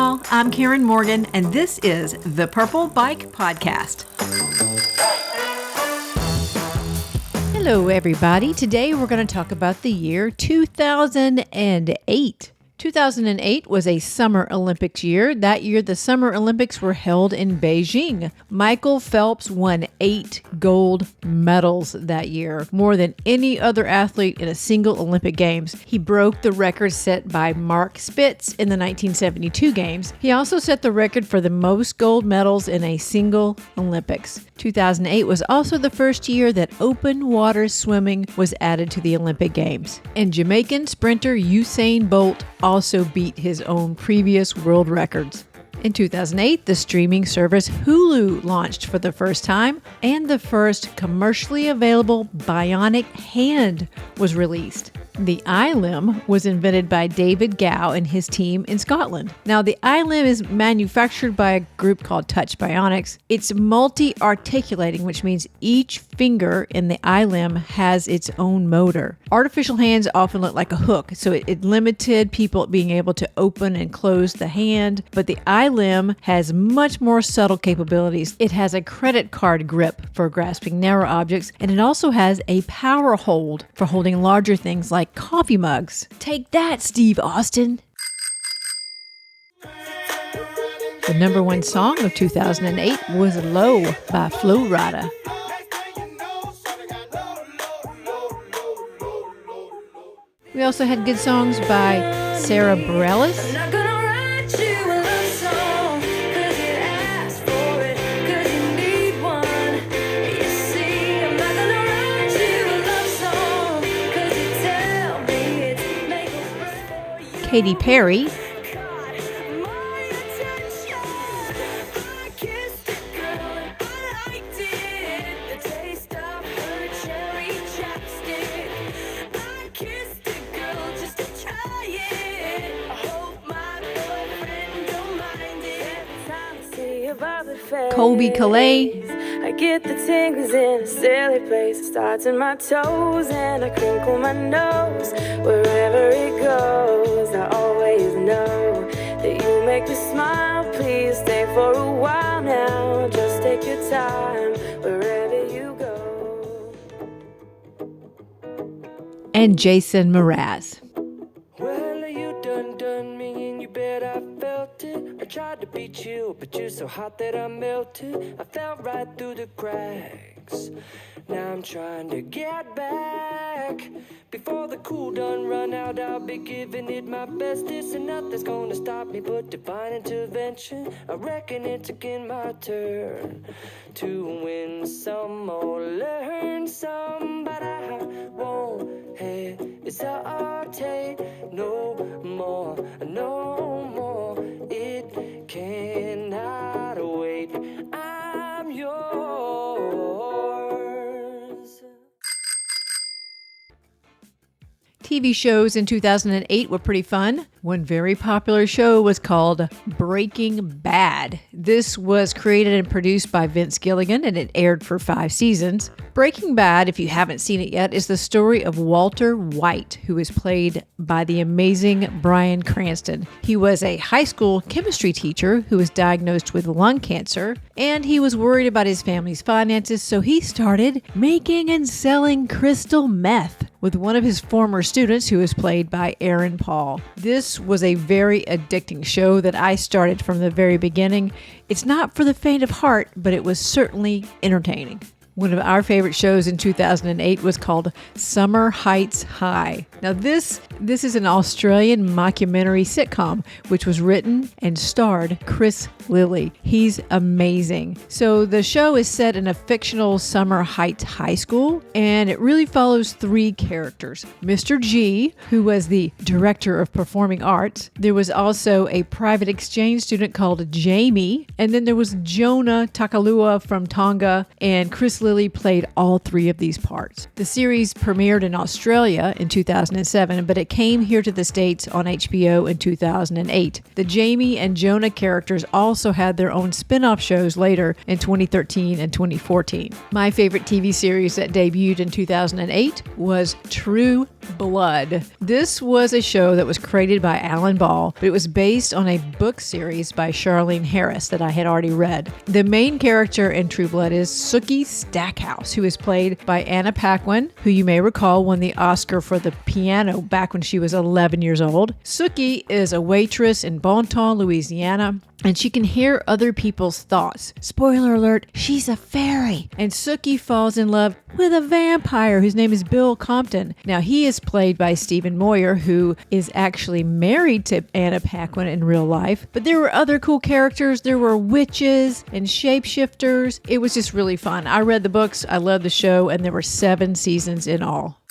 y'all. I'm Karen Morgan, and this is the Purple Bike Podcast. Hello, everybody. Today we're going to talk about the year 2008. 2008 was a Summer Olympics year. That year, the Summer Olympics were held in Beijing. Michael Phelps won 8 gold medals that year, more than any other athlete in a single Olympic Games. He broke the record set by Mark Spitz in the 1972 Games. He also set the record for the most gold medals in a single Olympics. 2008 was also the first year that open water swimming was added to the Olympic Games. And Jamaican sprinter Usain Bolt also beat his own previous world records. In 2008, the streaming service Hulu launched for the first time, and the first commercially available bionic hand was released. The iLim was invented by David Gow and his team in Scotland. Now, the iLim is manufactured by a group called Touch Bionics. It's multi-articulating, which means each finger in the iLim has its own motor. Artificial hands often look like a hook, so it limited people being able to open and close the hand, but the iLim has much more subtle capabilities. It has a credit card grip for grasping narrow objects, and it also has a power hold for holding larger things like coffee mugs. Take that, Steve Austin. The number one song of 2008 was Low by Flo Rida. We also had good songs by Sarah Bareilles, Katy Perry, Colby Calais, I get the tingles in a silly place. It starts in my toes and I crinkle my nose. Wherever it goes, I always know that you make me smile. Please stay for a while now. Just take your time wherever you go. and Jason Mraz. Well, you done me and you bet I felt it. I tried to beat you, but you're so hot that I melted. I fell right through the cracks. Now I'm trying to get back. Before the cool done run out, I'll be giving it my bestest, and nothing's gonna stop me but divine intervention. I reckon it's again my turn to win some or learn some, but I won't hesitate no more, no more. It cannot wait. I'm yours. TV shows in 2008 were pretty fun. One very popular show was called Breaking Bad. This was created and produced by Vince Gilligan, and it aired for 5 seasons. Breaking Bad, if you haven't seen it yet, is the story of Walter White, who is played by the amazing Bryan Cranston. He was a high school chemistry teacher who was diagnosed with lung cancer, and he was worried about his family's finances, so he started making and selling crystal meth with one of his former students, who is played by Aaron Paul. This was a very addicting show that I started from the very beginning. It's not for the faint of heart, but it was certainly entertaining. One of our favorite shows in 2008 was called Summer Heights High. Now this is an Australian mockumentary sitcom which was written and starred Chris Lilly. He's amazing. So the show is set in a fictional Summer Heights high school, and it really follows 3 characters. Mr. G, who was the director of performing arts. There was also a private exchange student called Jamie, and then there was Jonah Takalua from Tonga, and Chris Lilly played all 3 of these parts. The series premiered in Australia in 2007, but it came here to the States on HBO in 2008. The Jamie and Jonah characters also had their own spin-off shows later in 2013 and 2014. My favorite TV series that debuted in 2008 was True Blood. This was a show that was created by Alan Ball, but it was based on a book series by Charlene Harris that I had already read. The main character in True Blood is Sookie Stackhouse, who is played by Anna Paquin, who you may recall won the Oscar for the piano back when she was 11 years old. Sookie is a waitress in Bonton, Louisiana, and she can hear other people's thoughts. Spoiler alert, she's a fairy. And Sookie falls in love with a vampire whose name is Bill Compton. Now, he is played by Stephen Moyer, who is actually married to Anna Paquin in real life. But there were other cool characters. There were witches and shapeshifters. It was just really fun. I read the books, I loved the show, and there were 7 seasons in all.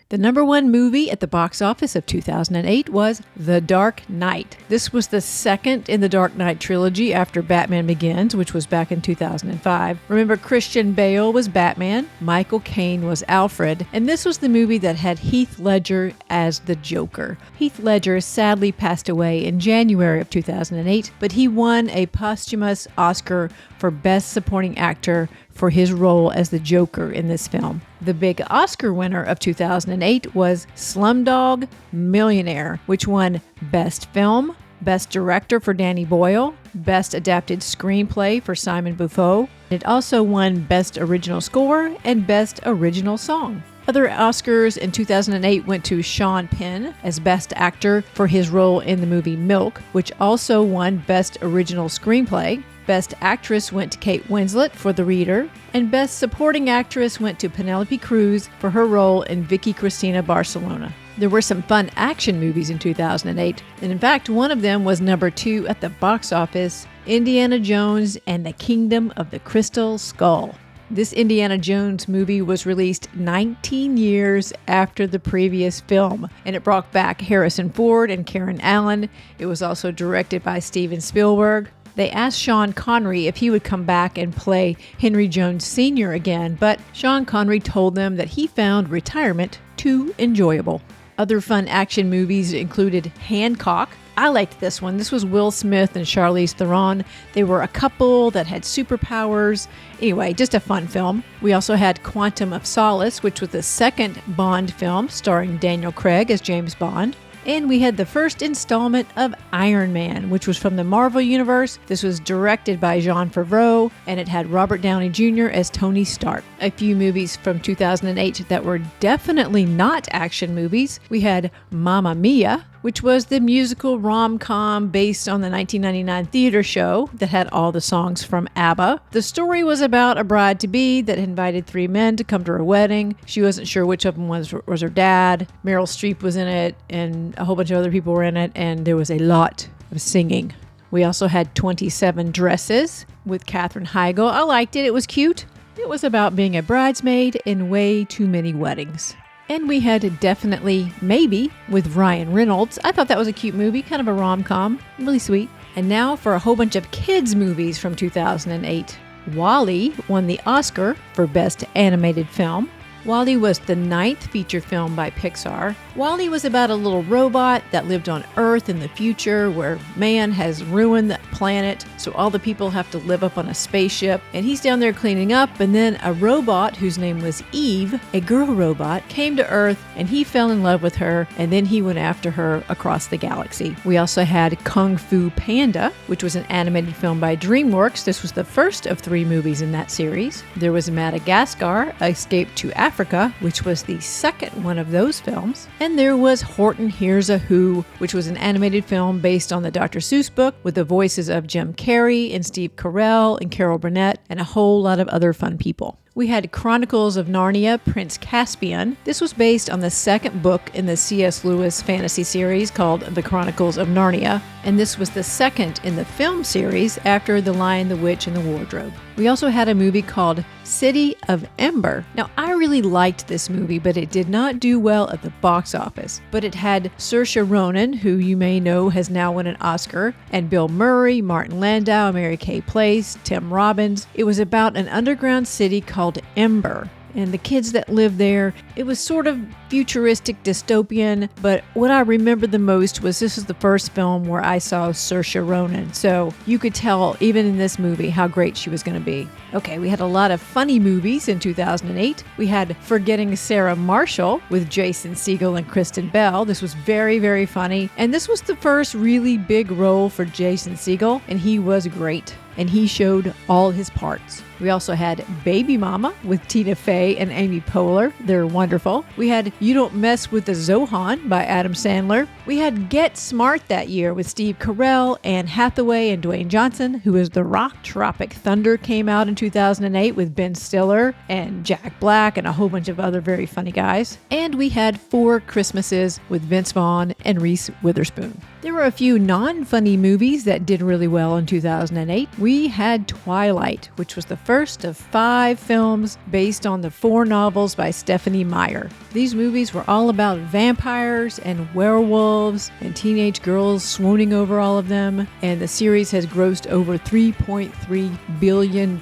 The number 1 movie at the box office of 2008 was The Dark Knight. This was the second in the Dark Knight trilogy after Batman Begins, which was back in 2005. Remember, Christian Bale was Batman, Michael Caine was Alfred, and this was the movie that had Heath Ledger as the Joker. Heath Ledger sadly passed away in January of 2008, but he won a posthumous Oscar for Best Supporting Actor for his role as the Joker in this film. The big Oscar winner of 2008 was Slumdog Millionaire, which won Best Film, Best Director for Danny Boyle, Best Adapted Screenplay for Simon Buffo. It also won Best Original Score and Best Original Song. Other Oscars in 2008 went to Sean Penn as Best Actor for his role in the movie Milk, which also won Best Original Screenplay. Best Actress went to Kate Winslet for The Reader, and Best Supporting Actress went to Penelope Cruz for her role in Vicky Cristina Barcelona. There were some fun action movies in 2008, and in fact, one of them was number 2 at the box office, Indiana Jones and the Kingdom of the Crystal Skull. This Indiana Jones movie was released 19 years after the previous film, and it brought back Harrison Ford and Karen Allen. It was also directed by Steven Spielberg. They asked Sean Connery if he would come back and play Henry Jones Sr. again, but Sean Connery told them that he found retirement too enjoyable. Other fun action movies included Hancock. I liked this one. This was Will Smith and Charlize Theron. They were a couple that had superpowers. Anyway, just a fun film. We also had Quantum of Solace, which was the second Bond film starring Daniel Craig as James Bond. And we had the first installment of Iron Man, which was from the Marvel Universe. This was directed by Jon Favreau, and it had Robert Downey Jr. as Tony Stark. A few movies from 2008 that were definitely not action movies. We had Mamma Mia, which was the musical rom-com based on the 1999 theater show that had all the songs from ABBA. The story was about a bride-to-be that invited 3 men to come to her wedding. She wasn't sure which of them was her dad. Meryl Streep was in it, and a whole bunch of other people were in it, and there was a lot of singing. We also had 27 Dresses with Katherine Heigl. I liked it. It was cute. It was about being a bridesmaid in way too many weddings. And we had Definitely Maybe with Ryan Reynolds. I thought that was a cute movie, kind of a rom-com, really sweet. And now for a whole bunch of kids' movies from 2008. WALL-E won the Oscar for Best Animated Film. WALL-E was the 9th feature film by Pixar. WALL-E was about a little robot that lived on Earth in the future where man has ruined the planet, so all the people have to live up on a spaceship. And he's down there cleaning up, and then a robot whose name was Eve, a girl robot, came to Earth, and he fell in love with her, and then he went after her across the galaxy. We also had Kung Fu Panda, which was an animated film by DreamWorks. This was the first of 3 movies in that series. There was Madagascar, Escape to Africa, which was the second one of those films. And there was Horton Hears a Who, which was an animated film based on the Dr. Seuss book with the voices of Jim Carrey and Steve Carell and Carol Burnett and a whole lot of other fun people. We had Chronicles of Narnia, Prince Caspian. This was based on the second book in the C.S. Lewis fantasy series called The Chronicles of Narnia, and this was the second in the film series after The Lion, the Witch, and the Wardrobe. We also had a movie called City of Ember. Now, I really liked this movie, but it did not do well at the box office. But it had Saoirse Ronan, who you may know has now won an Oscar, and Bill Murray, Martin Landau, Mary Kay Place, Tim Robbins. It was about an underground city called Ember. and the kids that lived there. It was sort of futuristic dystopian, but what I remember the most was this was the first film where I saw Saoirse Ronan. So you could tell, even in this movie, how great she was going to be. Okay, we had a lot of funny movies in 2008. We had Forgetting Sarah Marshall with Jason Segel and Kristen Bell. This was very, very funny. And this was the first really big role for Jason Segel, and he was great. And he showed all his parts. We also had Baby Mama with Tina Fey and Amy Poehler. They're wonderful. We had You Don't Mess with the Zohan by Adam Sandler. We had Get Smart that year with Steve Carell, Anne Hathaway, and Dwayne Johnson, who is The Rock. Tropic Thunder came out in 2008 with Ben Stiller and Jack Black and a whole bunch of other very funny guys. And we had Four Christmases with Vince Vaughn and Reese Witherspoon. There were a few non-funny movies that did really well in 2008. We had Twilight, which was the first of 5 films based on the 4 novels by Stephenie Meyer. These movies were all about vampires and werewolves and teenage girls swooning over all of them, and the series has grossed over $3.3 billion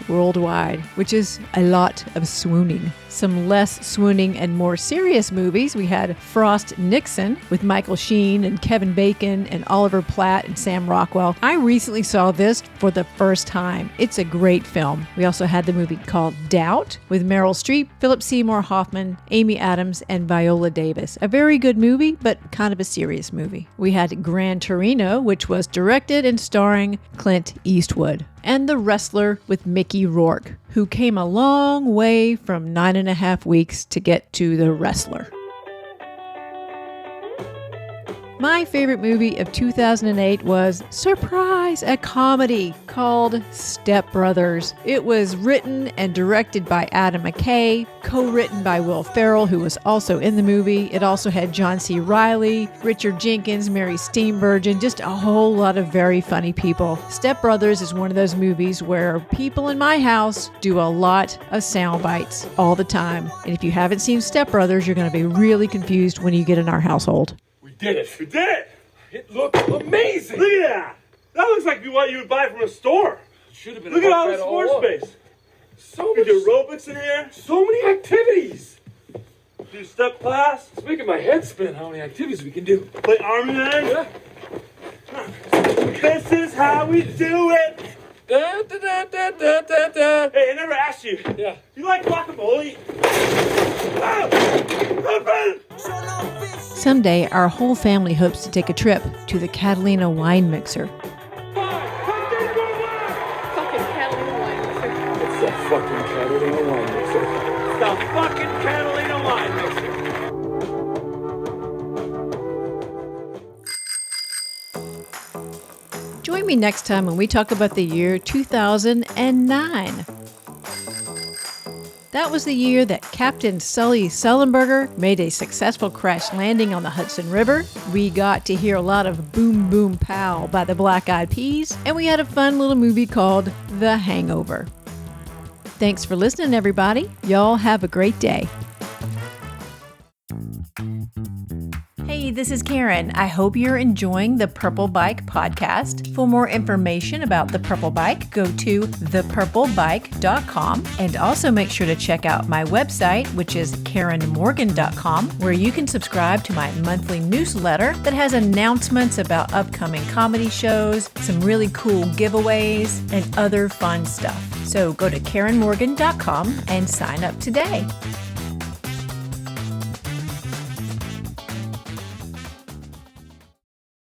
worldwide, which is a lot of swooning. Some less swooning and more serious movies. We had Frost Nixon with Michael Sheen and Kevin Bacon and Oliver Platt and Sam Rockwell. I recently saw this for the first time. It's a great film. We also had the movie called Doubt with Meryl Streep, Philip Seymour Hoffman, Amy Adams, and Viola Davis. A very good movie, but kind of a serious movie. We had Gran Torino, which was directed and starring Clint Eastwood. And The Wrestler with Mickey Rourke, who came a long way from 9.5 weeks to get to The Wrestler. My favorite movie of 2008 was, surprise, a comedy called Step Brothers. It was written and directed by Adam McKay, co-written by Will Ferrell, who was also in the movie. It also had John C. Reilly, Richard Jenkins, Mary Steenburgen, just a whole lot of very funny people. Step Brothers is one of those movies where people in my house do a lot of sound bites all the time. And if you haven't seen Step Brothers, you're going to be really confused when you get in our household. Did it. We did it. It looks amazing. Look at that. That looks like what you would buy from a store. Should have been. Look at all the sports space. So much. You do aerobics in here. So many activities. Do step class. It's making my head spin how many activities we can do. Play arm and leg. Yeah. This is how we do it. Da, da, da, da, da, da, da. Hey, I never asked you. Yeah. You like guacamole? Someday, our whole family hopes to take a trip to the Catalina wine mixer. Fucking Catalina wine mixer. It's the fucking Catalina wine mixer. It's the fucking Catalina wine mixer. Join me next time when we talk about the year 2009. That was the year that Captain Sully Sullenberger made a successful crash landing on the Hudson River. We got to hear a lot of Boom Boom Pow by the Black Eyed Peas, and we had a fun little movie called The Hangover. Thanks for listening, everybody. Y'all have a great day. Hey, this is Karen. I hope you're enjoying the Purple Bike podcast. For more information about the Purple Bike, go to thepurplebike.com, and also make sure to check out my website, which is karenmorgan.com, where you can subscribe to my monthly newsletter that has announcements about upcoming comedy shows, some really cool giveaways, and other fun stuff. So go to karenmorgan.com and sign up today.